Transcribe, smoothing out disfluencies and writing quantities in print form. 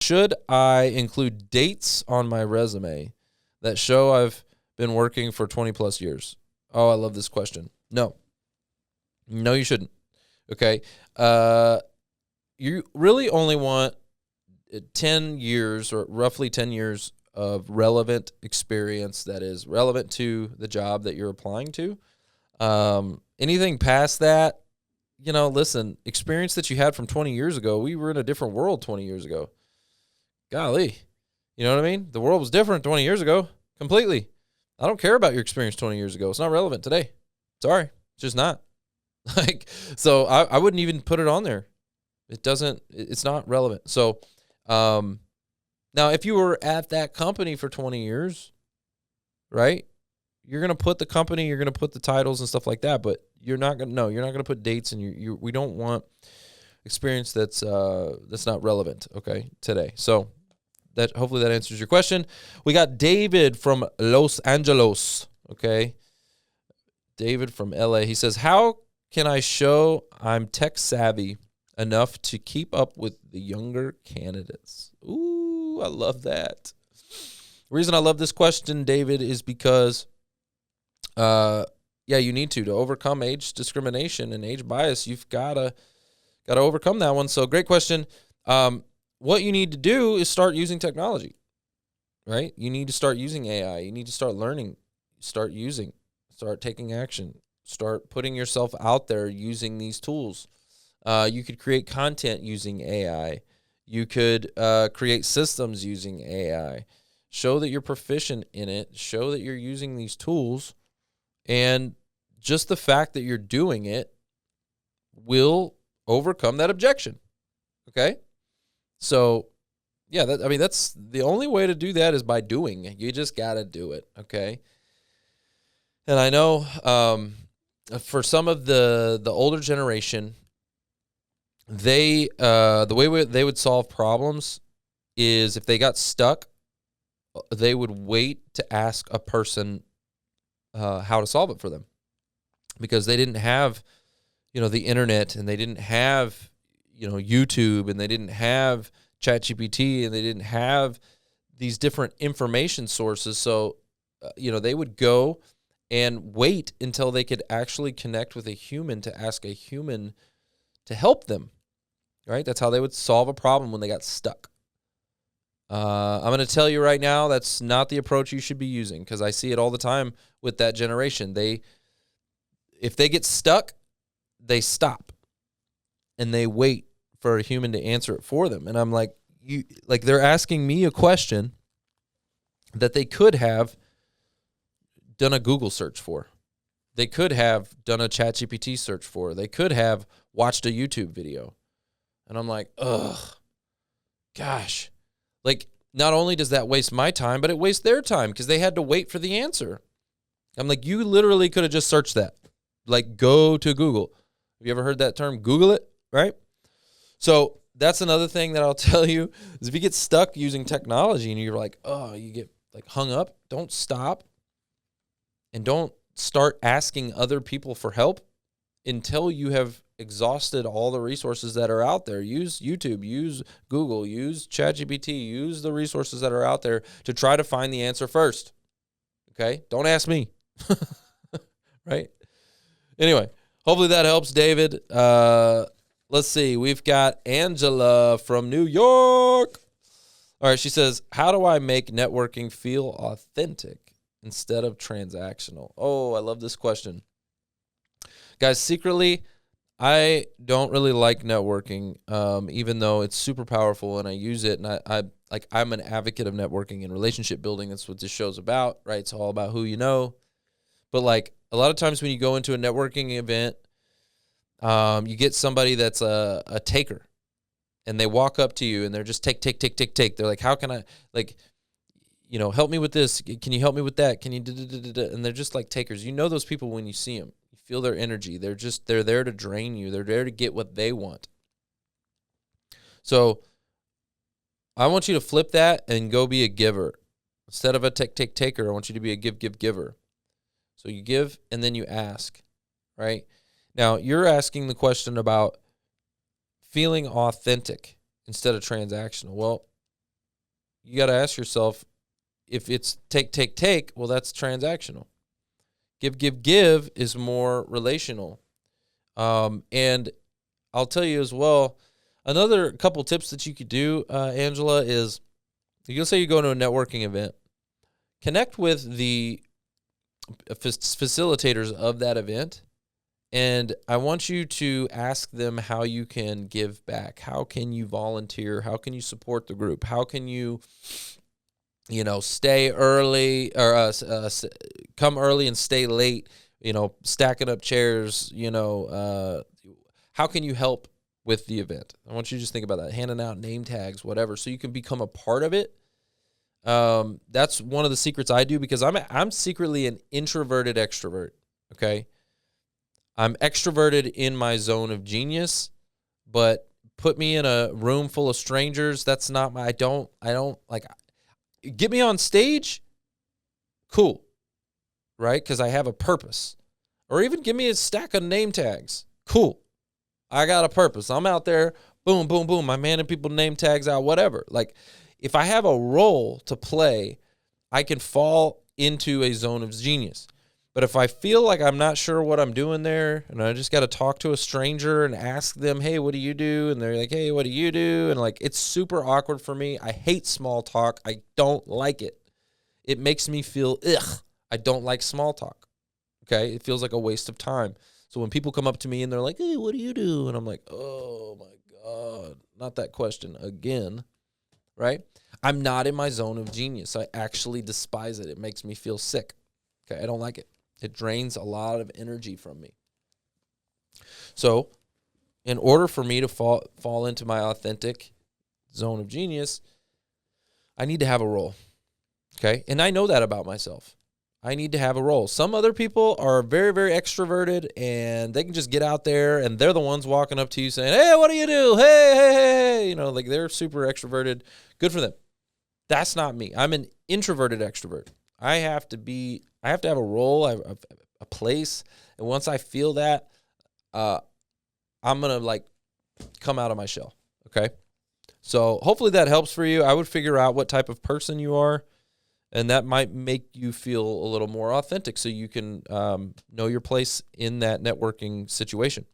Should I include dates on my resume that show I've been working for 20 plus years? Oh, I love this question. No, you shouldn't. Okay. You really only want 10 years or roughly 10 years of relevant experience that is relevant to the job that you're applying to. Anything past that, listen, experience that you had from 20 years ago, we were in a different world 20 years ago. Golly, you know what I mean? The world was different 20 years ago, completely. I don't care about your experience 20 years ago. It's not relevant today. Sorry, it's just not. So I wouldn't even put it on there. It's not relevant. So, now if you were at that company for 20 years, right, you're going to put the company, you're going to put the titles and stuff like that, but you're not going to put dates, and we don't want experience that's not relevant, okay, today. So that hopefully that answers your question. We got David from Los Angeles, okay? David from LA. He says, how can I show I'm tech savvy enough to keep up with the younger candidates? Ooh, I love that. The reason I love this question, David, is because, you need to overcome age discrimination and age bias. You've got to overcome that one. So great question. What you need to do is start using technology, right? You need to start using AI. You need to start learning, start taking action, start putting yourself out there using these tools. You could create content using AI. You could create systems using AI. Show that you're proficient in it. Show that you're using these tools. And just the fact that you're doing it will overcome that objection. Okay? So, that's the only way to do that is by doing. You just got to do it. Okay? And I know for some of the older generation, the way they would solve problems is if they got stuck, they would wait to ask a person how to solve it for them, because they didn't have, the internet, and they didn't have, YouTube, and they didn't have ChatGPT, and they didn't have these different information sources. So, they would go and wait until they could actually connect with a human to ask a human to help them, right? That's how they would solve a problem when they got stuck. I'm going to tell you right now, that's not the approach you should be using, because I see it all the time with that generation. If they get stuck, they stop and they wait for a human to answer it for them. And I'm like, they're asking me a question that they could have done a Google search for. They could have done a ChatGPT search for. They could have watched a YouTube video. And I'm like, ugh, gosh. Not only does that waste my time, but it wastes their time, because they had to wait for the answer. I'm like, you literally could have just searched that. Go to Google. Have you ever heard that term? Google it, right? So that's another thing that I'll tell you is if you get stuck using technology and you're like, oh, you get hung up, don't stop, and don't start asking other people for help until you have exhausted all the resources that are out there. Use YouTube, use Google, use ChatGPT, use the resources that are out there to try to find the answer first. Okay? Don't ask me. Right? Anyway, hopefully that helps, David. Let's see. We've got Angela from New York. All right, she says, how do I make networking feel authentic instead of transactional? Oh, I love this question. Guys, secretly, I don't really like networking, even though it's super powerful and I use it. And I'm an advocate of networking and relationship building. That's what this show's about, right? It's all about who you know. But a lot of times when you go into a networking event, you get somebody that's a taker, and they walk up to you and they're just take. They're like, how can I, help me with this? Can you help me with that? Can you, and they're just like takers. You know those people when you see them. You feel their energy. They're there to drain you. They're there to get what they want. So I want you to flip that and go be a giver. Instead of a taker, I want you to be a giver. So you give and then you ask, right? Now, you're asking the question about feeling authentic instead of transactional. Well, you got to ask yourself, if it's take, well, that's transactional. Give is more relational. And I'll tell you as well, another couple tips that you could do, Angela, is you'll say you go to a networking event, connect with the facilitators of that event, and I want you to ask them how you can give back. How can you volunteer? How can you support the group? How can you, stay early or come early and stay late, stacking up chairs, how can you help with the event? I want you to just think about that, handing out name tags, whatever, so you can become a part of it. That's one of the secrets I do, because I'm secretly an introverted extrovert, okay? I'm extroverted in my zone of genius, but put me in a room full of strangers, that's not my, I don't like, get me on stage, cool, right? Because I have a purpose. Or even give me a stack of name tags, cool. I got a purpose. I'm out there, boom, boom, boom, I'm handing people name tags out, whatever. Like, if I have a role to play, I can fall into a zone of genius. But if I feel like I'm not sure what I'm doing there, and I just got to talk to a stranger and ask them, hey, what do you do? And they're like, hey, what do you do? And like, it's super awkward for me. I hate small talk. I don't like it. It makes me feel, I don't like small talk. Okay? It feels like a waste of time. So when people come up to me and they're like, hey, what do you do? And I'm like, oh my God, not that question again, right? I'm not in my zone of genius. I actually despise it. It makes me feel sick. Okay, I don't like it. It drains a lot of energy from me. So in order for me to fall into my authentic zone of genius, I need to have a role, okay? And I know that about myself. I need to have a role. Some other people are very, very extroverted, and they can just get out there, and they're the ones walking up to you saying, hey, what do you do? Hey, hey, hey, hey. Like, they're super extroverted. Good for them. That's not me. I'm an introverted extrovert. I have to have a role, a place, and once I feel that, I'm going to come out of my shell, okay? So hopefully that helps for you. I would figure out what type of person you are, and that might make you feel a little more authentic, so you can know your place in that networking situation.